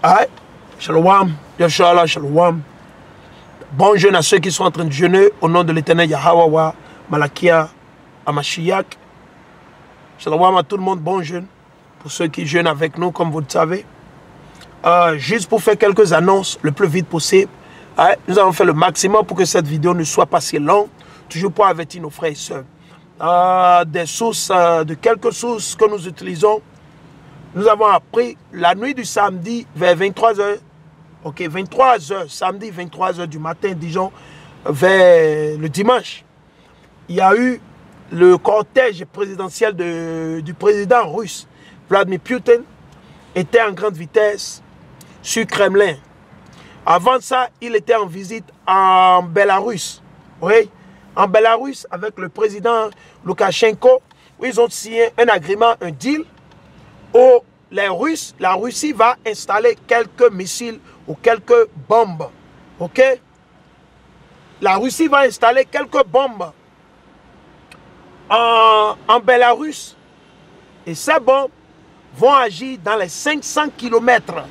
Ah, Shalom, Yashala, Shalom. Bon jeûne à ceux qui sont en train de jeûner au nom de l'Éternel Yahweh, Malakia, Amashiach. Shalom à tout le monde, bon jeûne. Pour ceux qui jeûnent avec nous, comme vous le savez. Juste pour faire quelques annonces le plus vite possible. Nous allons faire le maximum pour que cette vidéo ne soit pas si longue. Toujours pour avertir nos frères et sœurs. Des sources, de quelques sources que nous utilisons. Nous avons appris la nuit du samedi vers 23h. Ok, 23h, samedi 23h du matin, disons, vers le dimanche. Il y a eu le cortège présidentiel du président russe, Vladimir Poutine, était en grande vitesse sur Kremlin. Avant ça, il était en visite en Bélarus. Oui, en Bélarus avec le président Loukachenko, où ils ont signé un agrément, un deal, où la Russie va installer quelques missiles ou quelques bombes. Ok? La Russie va installer quelques bombes en Bélarus. Et ces bombes vont agir dans les 500 km.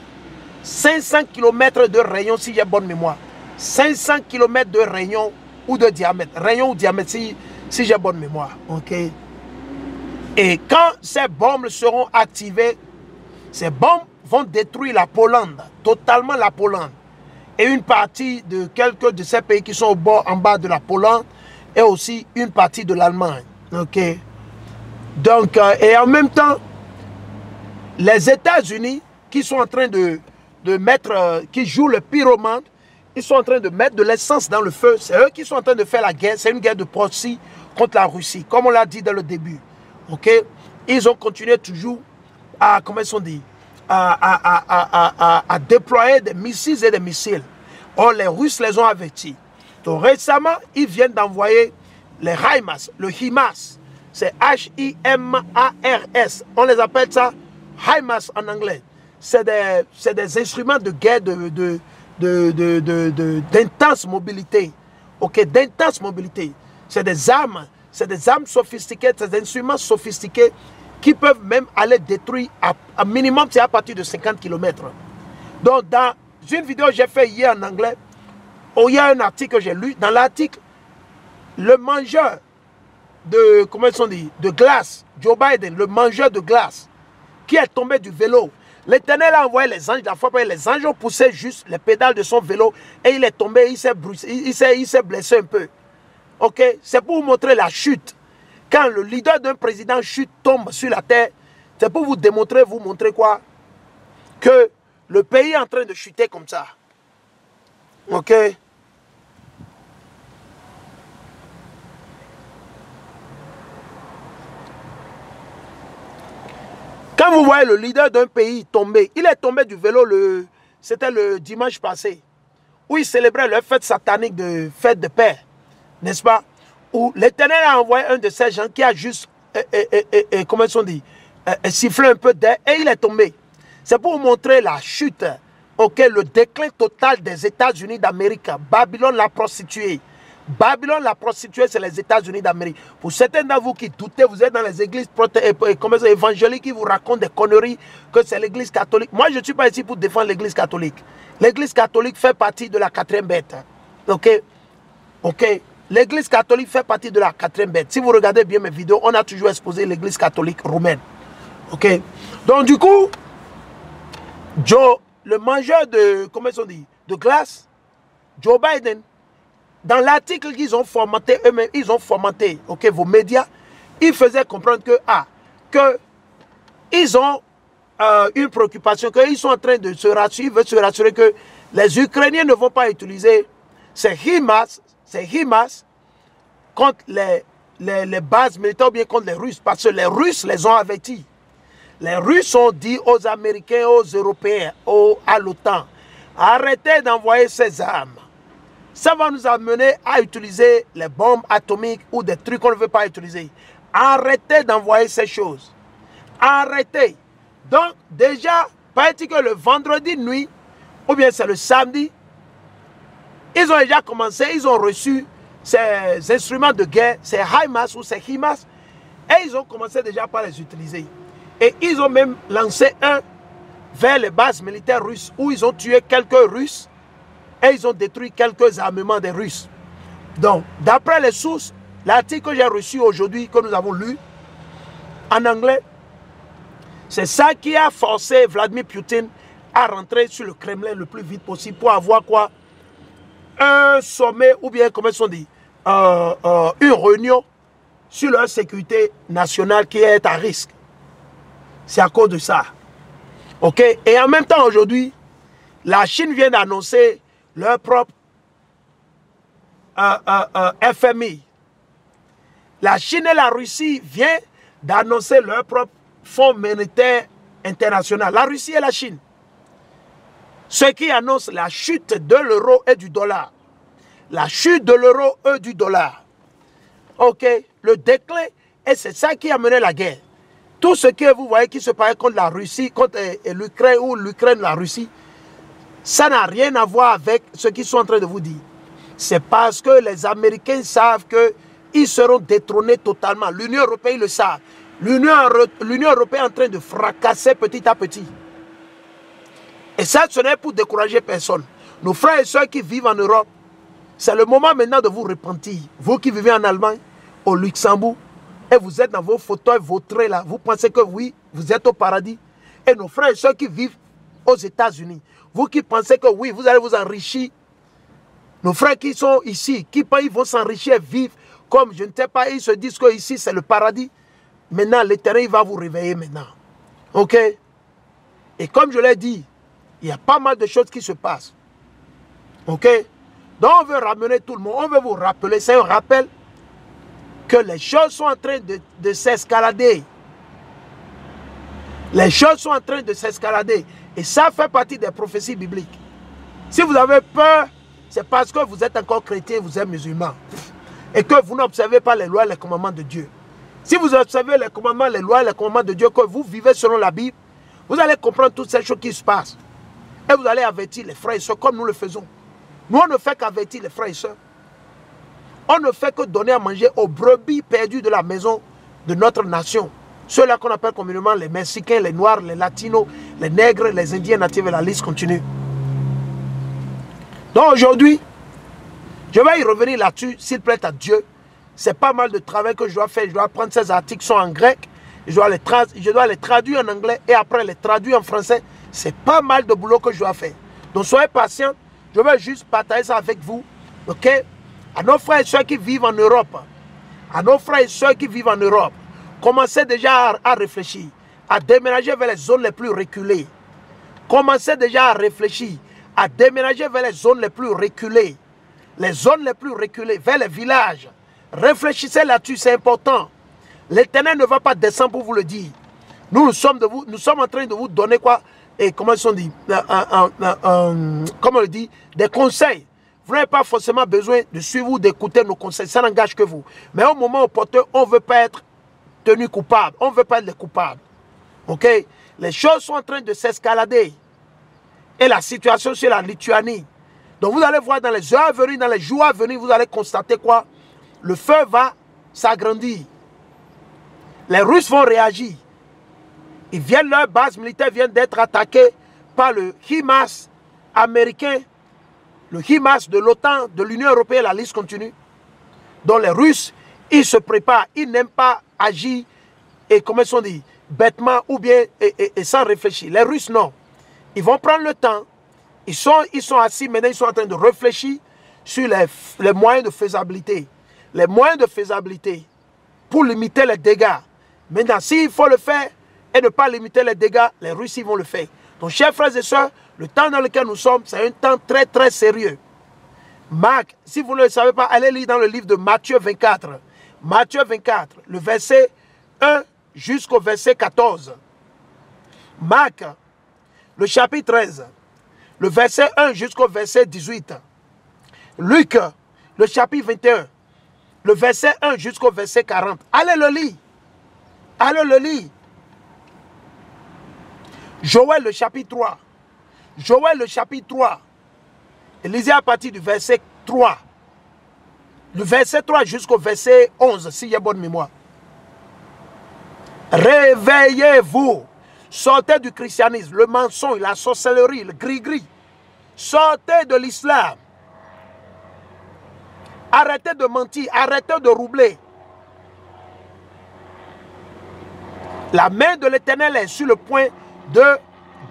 500 km de rayon, si j'ai bonne mémoire. 500 km de rayon ou de diamètre. Rayon ou diamètre, si j'ai bonne mémoire. Ok? Et quand ces bombes seront activées, ces bombes vont détruire la Pologne, totalement la Pologne. Et une partie de quelques de ces pays qui sont au bord, en bas de la Pologne, et aussi une partie de l'Allemagne. Ok? Donc, et en même temps, les États-Unis qui sont en train de mettre, qui jouent le pyromane, ils sont en train de mettre de l'essence dans le feu. C'est eux qui sont en train de faire la guerre. C'est une guerre de proxy contre la Russie, comme on l'a dit dès le début. Ok? Ils ont continué toujours à, comment ils sont dit, à déployer des missiles et des missiles. Or, les Russes les ont avertis. Donc, récemment, ils viennent d'envoyer les HIMARS, le HIMARS. C'est H-I-M-A-R-S. On les appelle ça HIMARS en anglais. C'est des instruments de guerre d'intense mobilité. Ok, d'intense mobilité. C'est des armes sophistiquées, c'est des instruments sophistiqués qui peuvent même aller détruire à minimum, c'est à partir de 50 km. Donc, dans une vidéo que j'ai fait hier en anglais, où il y a un article que j'ai lu. Dans l'article, le mangeur de, comment ils sont dit, de glace, Joe Biden, le mangeur de glace, qui est tombé du vélo. L'Éternel a envoyé les anges, la fois les anges ont poussé juste les pédales de son vélo et il est tombé, il s'est blessé un peu. Ok, c'est pour vous montrer la chute. Quand le leader d'un président chute, tombe sur la terre, c'est pour vous démontrer, vous montrer quoi? Que le pays est en train de chuter comme ça. Ok? Quand vous voyez le leader d'un pays tomber, il est tombé du vélo, c'était le dimanche passé, où il célébrait leur fête satanique de fête de paix, n'est-ce pas? Où l'Éternel a envoyé un de ces gens qui a juste, comment ils sont dit, sifflé un peu d'air et il est tombé. C'est pour vous montrer la chute, okay, le déclin total des États-Unis d'Amérique. Babylone la prostituée. Babylone la prostituée, c'est les États-Unis d'Amérique. Pour certains d'entre vous qui doutez, vous êtes dans les églises évangéliques qui vous racontent des conneries, que c'est l'église catholique. Moi, je ne suis pas ici pour défendre l'église catholique. L'église catholique fait partie de la quatrième bête. Ok? Ok? L'église catholique fait partie de la quatrième bête. Si vous regardez bien mes vidéos, on a toujours exposé l'église catholique romaine. Ok? Donc du coup, Joe, le mangeur de, comment ils ont dit, de glace, Joe Biden, dans l'article qu'ils ont formaté eux-mêmes, ils ont formaté, ok, vos médias, ils faisaient comprendre que ils ont une préoccupation, qu'ils sont en train de se rassurer, ils veulent se rassurer que les Ukrainiens ne vont pas utiliser ces HIMARS contre les bases militaires ou bien contre les Russes, parce que les Russes les ont avertis. Les Russes ont dit aux Américains, aux Européens, à l'OTAN, arrêtez d'envoyer ces armes. Ça va nous amener à utiliser les bombes atomiques ou des trucs qu'on ne veut pas utiliser. Arrêtez d'envoyer ces choses. Arrêtez. Donc, déjà, paraît-il que le vendredi nuit, ou bien c'est le samedi, ils ont déjà commencé, ils ont reçu ces instruments de guerre, ces HIMARS ou ces HIMARS, et ils ont commencé déjà par les utiliser. Et ils ont même lancé un vers les bases militaires russes où ils ont tué quelques Russes et ils ont détruit quelques armements des Russes. Donc, d'après les sources, l'article que j'ai reçu aujourd'hui, que nous avons lu en anglais, c'est ça qui a forcé Vladimir Poutine à rentrer sur le Kremlin le plus vite possible pour avoir quoi? Un sommet ou bien, comment on dit, une réunion sur leur sécurité nationale qui est à risque. C'est à cause de ça. OK? Et en même temps, aujourd'hui, la Chine vient d'annoncer leur propre FMI. La Chine et la Russie viennent d'annoncer leur propre Fonds monétaire international. La Russie et la Chine. Ce qui annonce la chute de l'euro et du dollar. La chute de l'euro et du dollar. OK? Le déclin, et c'est ça qui a mené la guerre. Tout ce que vous voyez qui se passe contre la Russie, contre l'Ukraine ou l'Ukraine, la Russie, ça n'a rien à voir avec ce qu'ils sont en train de vous dire. C'est parce que les Américains savent qu'ils seront détrônés totalement. L'Union européenne le savent. L'Union européenne est en train de fracasser petit à petit. Et ça, ce n'est pour décourager personne. Nos frères et sœurs qui vivent en Europe, c'est le moment maintenant de vous repentir. Vous qui vivez en Allemagne, au Luxembourg, et vous êtes dans vos fauteuils vautrés là, vous pensez que oui, vous êtes au paradis. Et nos frères et sœurs qui vivent aux États-Unis, vous qui pensez que oui, vous allez vous enrichir. Nos frères qui sont ici, qui ils vont s'enrichir et vivre comme, je ne sais pas, ils se disent que ici c'est le paradis. Maintenant, l'Éternel va vous réveiller maintenant. OK? Et comme je l'ai dit, il y a pas mal de choses qui se passent. OK? Donc on veut ramener tout le monde. On veut vous rappeler, c'est un rappel que les choses sont en train de s'escalader. Les choses sont en train de s'escalader. Et ça fait partie des prophéties bibliques. Si vous avez peur, c'est parce que vous êtes encore chrétien, vous êtes musulman. Et que vous n'observez pas les lois et les commandements de Dieu. Si vous observez les commandements, les lois et les commandements de Dieu, que vous vivez selon la Bible, vous allez comprendre toutes ces choses qui se passent. Et vous allez avertir les frères et sœurs comme nous le faisons. Nous, on ne fait qu'avertir les frères et sœurs. On ne fait que donner à manger aux brebis perdues de la maison de notre nation. Ceux-là qu'on appelle communément les Mexicains, les Noirs, les Latinos, les Nègres, les Indiens natifs et la liste continue. Donc aujourd'hui, je vais y revenir là-dessus, s'il plaît à Dieu. C'est pas mal de travail que je dois faire. Je dois prendre ces articles qui sont en grec. Je dois les traduire en anglais et après les traduire en français. C'est pas mal de boulot que je dois faire. Donc soyez patients. Je vais juste partager ça avec vous. OK? À nos frères et sœurs qui vivent en Europe. À nos frères et sœurs qui vivent en Europe. Commencez déjà à réfléchir. À déménager vers les zones les plus reculées. Commencez déjà à réfléchir. À déménager vers les zones les plus reculées. Les zones les plus reculées. Vers les villages. Réfléchissez là-dessus, c'est important. L'Éternel ne va pas descendre pour vous le dire. Nous sommes en train de vous donner quoi? Et comment on dit? Comment on dit? Des conseils. Vous n'avez pas forcément besoin de suivre ou d'écouter nos conseils. Ça n'engage que vous. Mais au moment opportun, on ne veut pas être tenu coupable. On ne veut pas être les coupables. OK? Les choses sont en train de s'escalader. Et la situation sur la Lituanie. Donc vous allez voir dans les heures à venir, dans les jours à venir, vous allez constater quoi? Le feu va s'agrandir. Les Russes vont réagir. Leur base militaire vient d'être attaquée par le HIMARS américain, le HIMARS de l'OTAN, de l'Union européenne, la liste continue. Donc les Russes, ils se préparent, ils n'aiment pas agir, et comment on dit, bêtement ou bien et sans réfléchir. Les Russes, non. Ils vont prendre le temps, ils sont assis, maintenant ils sont en train de réfléchir sur les moyens de faisabilité. Les moyens de faisabilité pour limiter les dégâts. Maintenant, s'il faut le faire et ne pas limiter les dégâts, les Russes vont le faire. Donc, chers frères et sœurs, le temps dans lequel nous sommes, c'est un temps très, très sérieux. Marc, si vous ne le savez pas, allez lire dans le livre de Matthieu 24. Matthieu 24, le verset 1 jusqu'au verset 14. Marc, le chapitre 13, le verset 1 jusqu'au verset 18. Luc, le chapitre 21, le verset 1 jusqu'au verset 40. Allez le lire. Allez le lire. Joël, le chapitre 3. Joël, le chapitre 3. Et lisez à partir du verset 3. Du verset 3 jusqu'au verset 11, si j'ai bonne mémoire. Réveillez-vous. Sortez du christianisme, le mensonge, la sorcellerie, le gris-gris. Sortez de l'islam. Arrêtez de mentir, arrêtez de roubler. La main de l'Éternel est sur le point de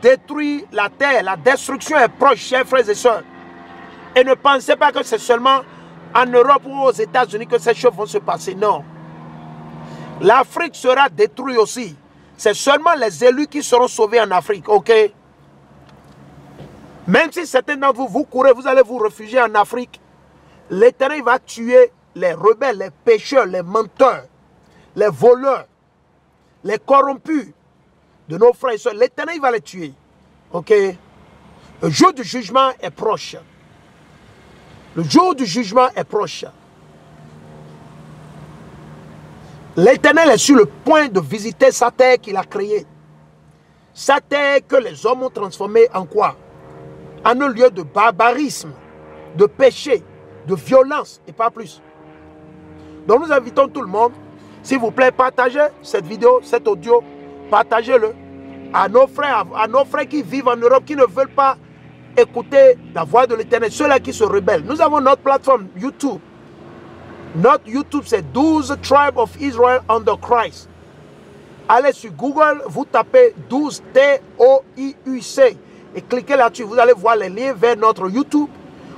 détruire la terre. La destruction est proche, chers frères et sœurs. Et ne pensez pas que c'est seulement en Europe ou aux États-Unis que ces choses vont se passer. Non. L'Afrique sera détruite aussi. C'est seulement les élus qui seront sauvés en Afrique. Ok? Même si certains d'entre vous, vous courez, vous allez vous réfugier en Afrique, l'Éternel va tuer les rebelles, les pécheurs, les menteurs, les voleurs, les corrompus de nos frères et sœurs. L'Éternel va les tuer. Ok? Le jour du jugement est proche. Le jour du jugement est proche. L'Éternel est sur le point de visiter sa terre qu'il a créée. Sa terre que les hommes ont transformée en quoi? En un lieu de barbarisme, de péché, de violence et pas plus. Donc nous invitons tout le monde, s'il vous plaît, partagez cette vidéo, cet audio, partagez-le à nos frères qui vivent en Europe, qui ne veulent pas écouter la voix de l'Éternel, ceux-là qui se rebellent. Nous avons notre plateforme YouTube. Notre YouTube, c'est 12 Tribes of Israel under Christ. Allez sur Google, vous tapez 12 TOIUC et cliquez là-dessus. Vous allez voir les liens vers notre YouTube.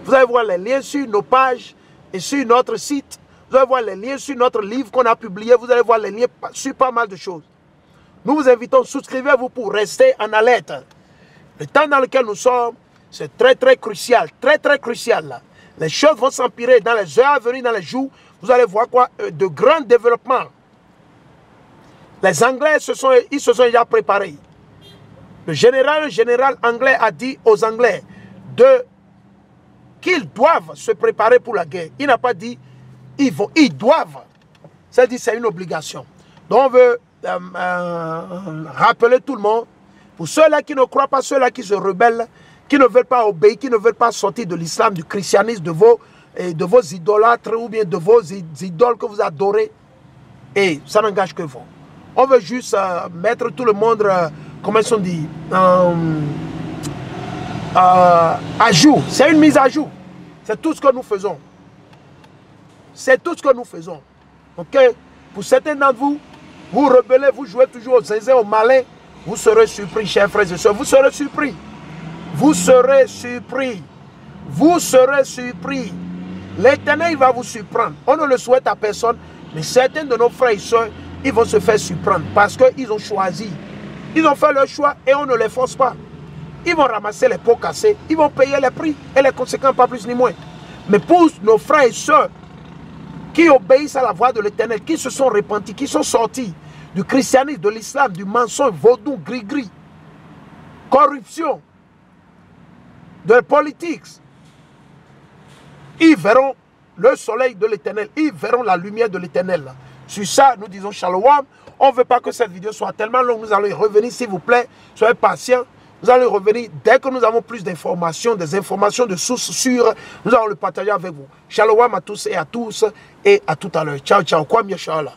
Vous allez voir les liens sur nos pages et sur notre site. Vous allez voir les liens sur notre livre qu'on a publié. Vous allez voir les liens sur pas mal de choses. Nous vous invitons, souscrivez-vous pour rester en alerte. Le temps dans lequel nous sommes, c'est très crucial, très crucial. Là. Les choses vont s'empirer dans les heures à venir, dans les jours. Vous allez voir quoi? De grands développements. Les Anglais, ils se sont déjà préparés. Le général anglais a dit aux Anglais qu'ils doivent se préparer pour la guerre. Il n'a pas dit ils doivent. C'est-à-dire c'est une obligation. Donc on veut rappeler tout le monde, pour ceux-là qui ne croient pas, ceux-là qui se rebellent, qui ne veulent pas obéir, qui ne veulent pas sortir de l'islam, du christianisme, de vos idolâtres ou bien de vos idoles que vous adorez. Et ça n'engage que vous. On veut juste mettre tout le monde, comment ils sont dit, à jour. C'est une mise à jour. C'est tout ce que nous faisons. C'est tout ce que nous faisons. Ok? Pour certains d'entre vous, vous rebellez, vous jouez toujours aux zinzins, aux malins. Vous serez surpris, chers frères et sœurs. Vous serez surpris. Vous serez surpris. Vous serez surpris. L'Éternel va vous surprendre. On ne le souhaite à personne, mais certains de nos frères et sœurs, ils vont se faire surprendre parce qu'ils ont choisi. Ils ont fait leur choix et on ne les force pas. Ils vont ramasser les pots cassés, ils vont payer les prix et les conséquences, pas plus ni moins. Mais pour nos frères et sœurs qui obéissent à la voix de l'Éternel, qui se sont repentis, qui sont sortis du christianisme, de l'islam, du mensonge, vaudou, gris-gris, corruption, de la politique, ils verront le soleil de l'Éternel, ils verront la lumière de l'Éternel. Sur ça, nous disons shalom. On ne veut pas que cette vidéo soit tellement longue. Nous allons y revenir, s'il vous plaît. Soyez patients. Nous allons y revenir dès que nous avons plus d'informations, des informations de sources sûres. Nous allons le partager avec vous. Shalom à tous et à tous. Et à tout à l'heure. Ciao, ciao. Kwame Yeshua.